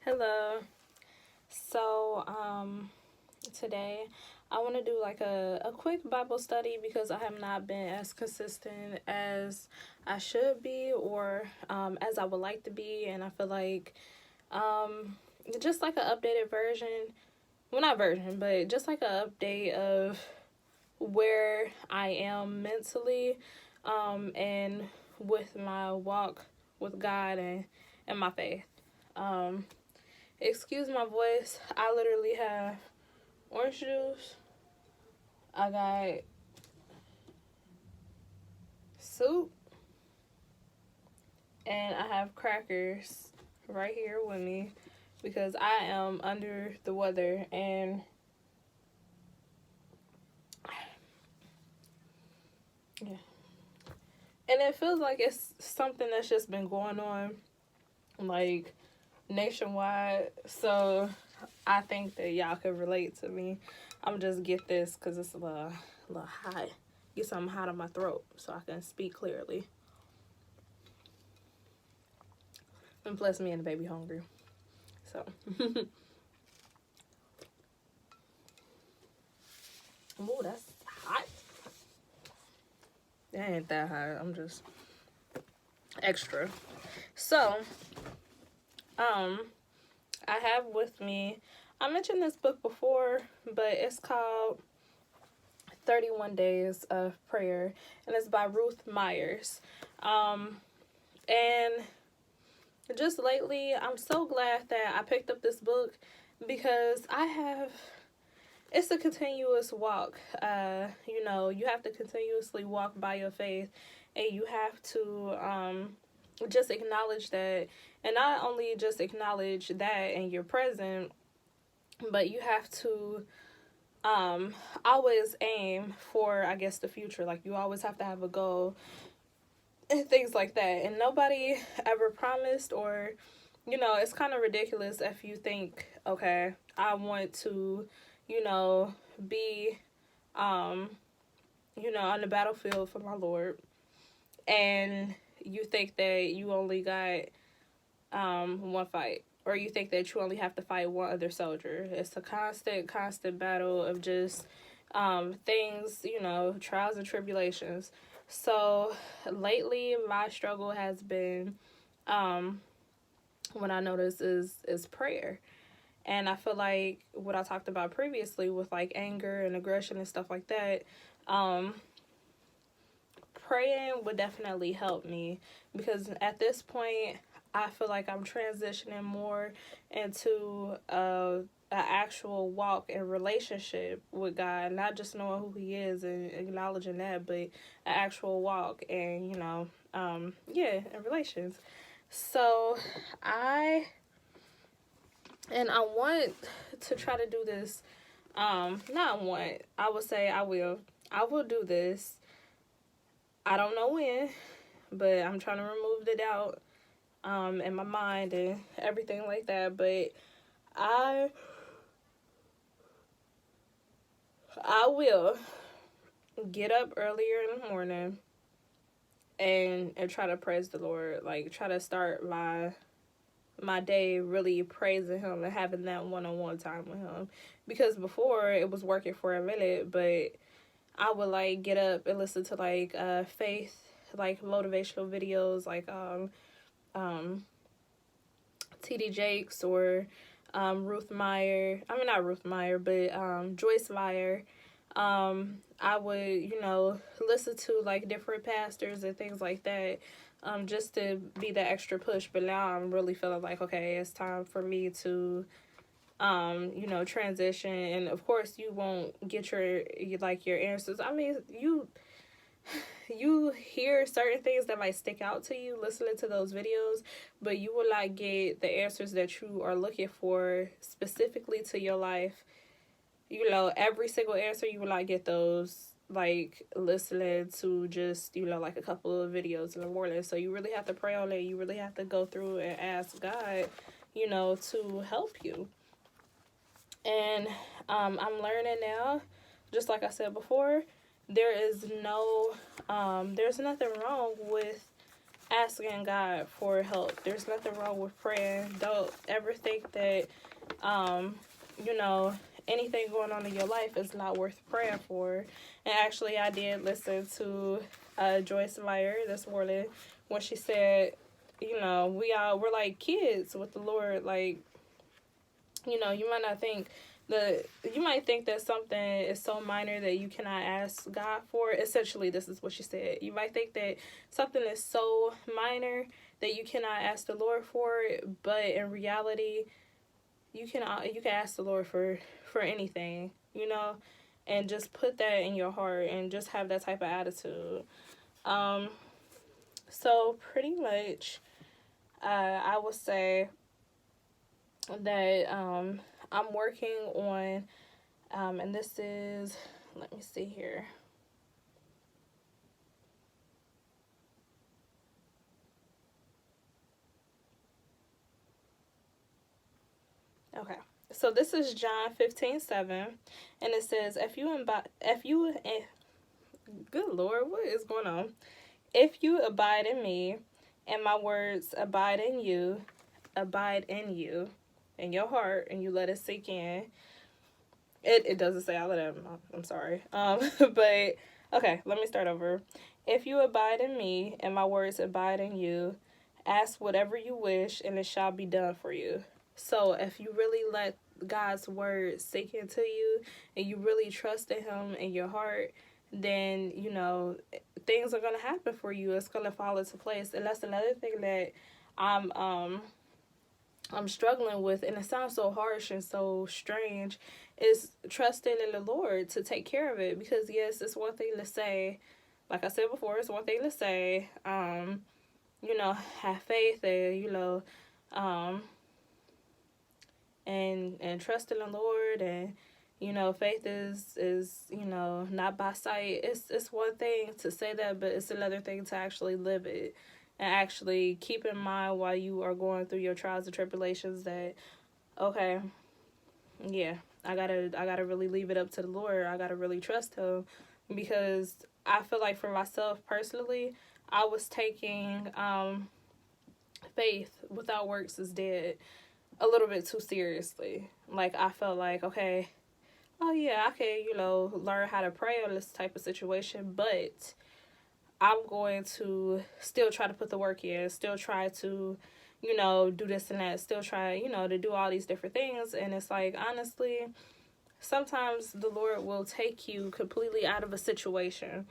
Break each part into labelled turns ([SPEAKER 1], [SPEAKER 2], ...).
[SPEAKER 1] Hello. So, today I want to do like a quick Bible study because I have not been as consistent as I should be or as I would like to be. And I feel like just like an updated version, well, not version, but just like an update of where I am mentally and with my walk with God and my faith. Um, Excuse my voice. I literally have orange juice. I got soup. And I have crackers right here with me because I am under the weather. And yeah. And it feels like it's something that's just been going on like nationwide. So I think that y'all could relate to me. I'm just get this because it's a little hot. Get something hot on my throat so I can speak clearly. And plus, me and the baby hungry. So. Oh, that's hot. That ain't that hot. I'm just extra. So, I have with me, I mentioned this book before, but it's called 31 Days of Prayer, and it's by Ruth Myers. And just lately, I'm so glad that I picked up this book because it's a continuous walk. You have to continuously walk by your faith, and you have to just acknowledge that, and not only just acknowledge that in your present, but you have to always aim for, I guess, the future. Like, you always have to have a goal and things like that. And nobody ever promised, or it's kind of ridiculous if you think, okay, I want to be on the battlefield for my Lord, and you think that you only got one fight, or you think that you only have to fight one other soldier. It's a constant battle of just things, trials and tribulations. So lately my struggle has been what I notice is prayer. And I feel like what I talked about previously with like anger and aggression and stuff like that, praying would definitely help me, because at this point I feel like I'm transitioning more into an actual walk and relationship with God, not just knowing who He is and acknowledging that, but an actual walk and in relations. So I want to try to do this. Not want. I would say I will. I will do this. I don't know when, but I'm trying to remove the doubt in my mind and everything like that. But I will get up earlier in the morning and try to praise the Lord. Like, try to start my day really praising Him and having that one-on-one time with Him. Because before, it was working for a minute, but I would like get up and listen to like faith, like motivational videos, like TD Jakes or Ruth Meyer. I mean, not Ruth Meyer, but Joyce Meyer. I would, listen to like different pastors and things like that, just to be the extra push. But now I'm really feeling like, okay, it's time for me to, transition. And of course, you won't get your answers. I mean, you hear certain things that might stick out to you listening to those videos, but you will not get the answers that you are looking for specifically to your life. Every single answer, you will not get those like listening to just like a couple of videos in the morning. So you really have to pray on it. You really have to go through and ask God to help you. And I'm learning now, just like I said before, there's nothing wrong with asking God for help. There's nothing wrong with praying. Don't ever think that, you know, anything going on in your life is not worth praying for. And actually, I did listen to Joyce Meyer this morning when she said, you know, we're like kids with the Lord. Like, you know, you might think that something is so minor that you cannot ask God for. Essentially, this is what she said. You might think that something is so minor that you cannot ask the Lord for it, but in reality, you can ask the Lord for anything, you know, and just put that in your heart and just have that type of attitude. So pretty much, I would say that I'm working on, and this is, let me see here. Okay, so this is John 15:7, and it says, good Lord, what is going on? If you abide in me, and my words abide in you, in your heart, and you let it sink in. It doesn't say all of them. I'm sorry. But okay, let me start over. If you abide in me, and my words abide in you, ask whatever you wish, and it shall be done for you. So if you really let God's word sink into you, and you really trust in Him in your heart, then you know things are gonna happen for you. It's gonna fall into place, and that's another thing that I'm struggling with, and it sounds so harsh and so strange, is trusting in the Lord to take care of it. Because yes, it's one thing to say, like I said before, it's one thing to say, you know, have faith and, you know, and trust in the Lord, and you know, faith is you know, not by sight. It's one thing to say that, but it's another thing to actually live it, and actually keep in mind while you are going through your trials and tribulations that, okay, yeah, I gotta really leave it up to the Lord. I gotta really trust Him, because I feel like for myself personally, I was taking faith without works is dead a little bit too seriously. Like, I felt like, okay, oh yeah, I can, you know, learn how to pray on this type of situation, but I'm going to still try to put the work in, still try to, you know, do this and that, still try, you know, to do all these different things. And it's like, honestly, sometimes the Lord will take you completely out of a situation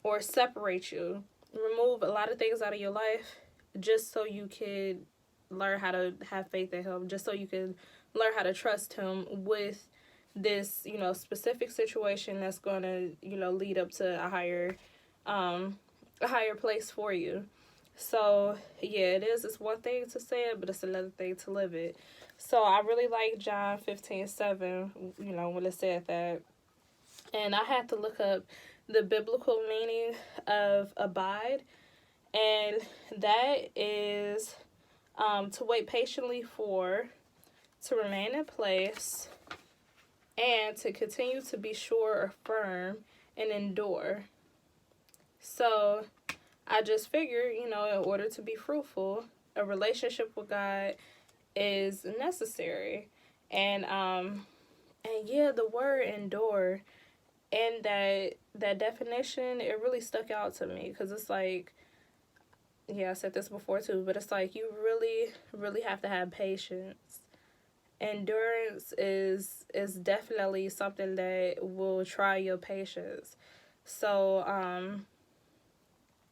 [SPEAKER 1] or separate you, remove a lot of things out of your life just so you could learn how to have faith in Him, just so you can learn how to trust Him with this, you know, specific situation that's going to, you know, lead up to a higher place for you. So yeah, it is. It's one thing to say it, but it's another thing to live it. So I really like John 15:7, you know, when it said that. And I had to look up the biblical meaning of abide, and that is to wait patiently for, to remain in place, and to continue to be sure or firm and endure. So I just figured, you know, in order to be fruitful, a relationship with God is necessary. And yeah, the word endure and that definition, it really stuck out to me, because it's like, yeah, I said this before too, but it's like you really, really have to have patience. Endurance is definitely something that will try your patience. So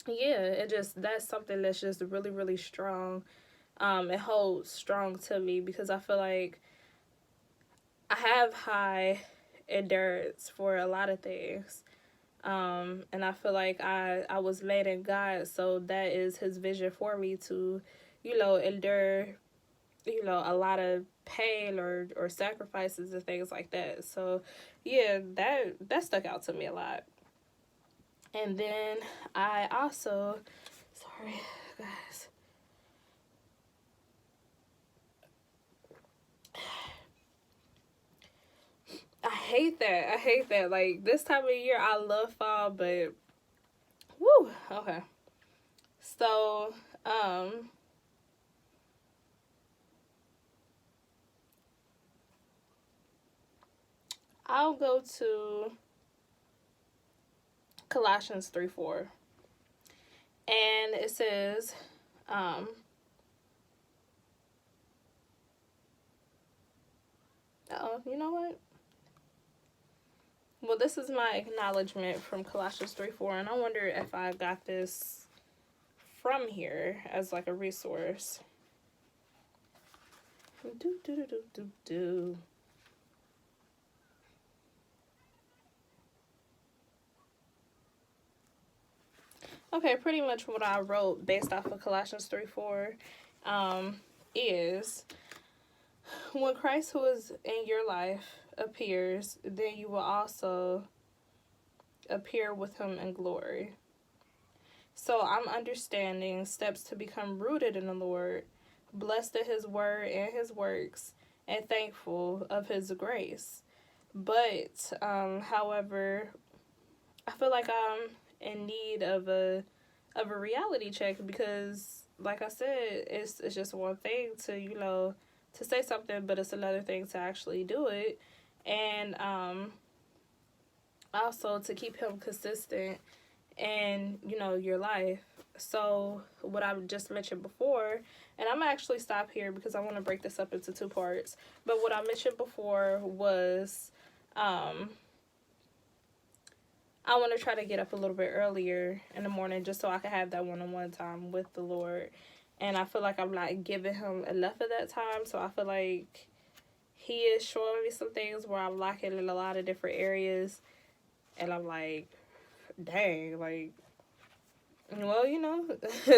[SPEAKER 1] yeah, that's something that's just really, really strong. It holds strong to me, because I feel like I have high endurance for a lot of things. And I feel like I was made in God, so that is His vision for me to, you know, endure, you know, a lot of pain or sacrifices and things like that. So yeah, that stuck out to me a lot. And then I also, sorry guys, I hate that. Like, this time of year, I love fall, but woo, okay. So, I'll go to Colossians 3:4. And it says, you know what? Well, this is my acknowledgement from Colossians 3:4, and I wonder if I got this from here as like a resource. Okay, pretty much what I wrote based off of Colossians 3:4 is, when Christ, who is in your life, appears, then you will also appear with him in glory. So I'm understanding steps to become rooted in the Lord, blessed in his word and his works, and thankful of his grace. But, however, I feel like I'm in need of a reality check, because, like I said, it's just one thing to, to say something, but it's another thing to actually do it. And also to keep him consistent in, your life. So what I just mentioned before, and I'm gonna actually stop here because I want to break this up into two parts. But what I mentioned before was, I want to try to get up a little bit earlier in the morning just so I can have that one-on-one time with the Lord. And I feel like I'm not giving him enough of that time. So I feel like he is showing me some things where I'm lacking in a lot of different areas. And I'm like, dang, like, well,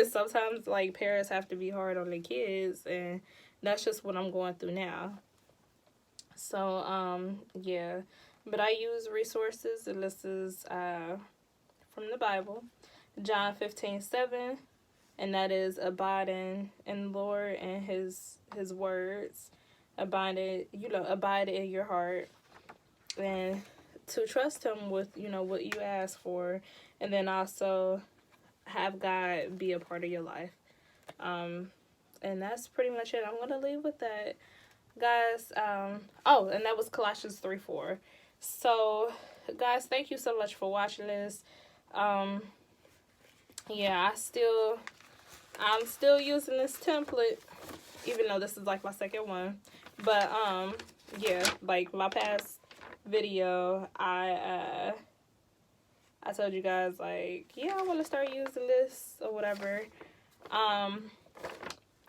[SPEAKER 1] sometimes, like, parents have to be hard on their kids. And that's just what I'm going through now. So, yeah. But I use resources, and this is from the Bible, John 15:7, and that is abiding in the Lord and his words, abide in your heart, and to trust him with, what you ask for, and then also have God be a part of your life. And that's pretty much it. I'm going to leave with that, guys. And that was Colossians 3:4. So, guys, thank you so much for watching this. Yeah, I'm still using this template, even though this is like my second one. But yeah, like my past video, I told you guys, like, yeah, I want to start using this or whatever. And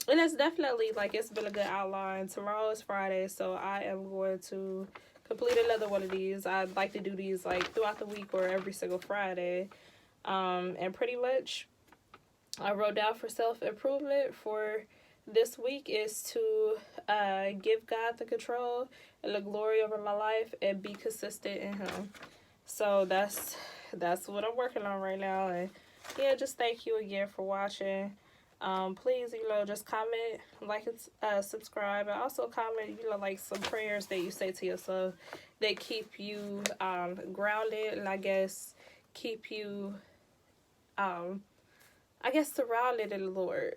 [SPEAKER 1] it's definitely, like, it's been a good outline. Tomorrow is Friday, so I am going to complete another one of these. I'd like to do these, like, throughout the week or every single Friday. And pretty much I wrote down for self-improvement for this week is to give God the control and the glory over my life and be consistent in him. So that's what I'm working on right now. And yeah, just thank you again for watching. Please, just comment, like, and subscribe, and also comment, like, some prayers that you say to yourself that keep you grounded, and I guess keep you surrounded in the Lord.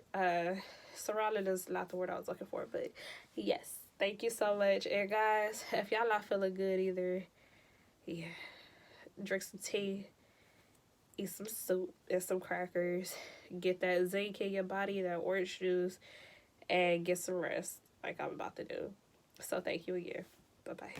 [SPEAKER 1] Surrounded is not the word I was looking for, but yes, thank you so much. And guys, if y'all not feeling good either, yeah, drink some tea, eat some soup and some crackers, get that zinc in your body, that orange juice, and get some rest like I'm about to do. So thank you again. Bye-bye.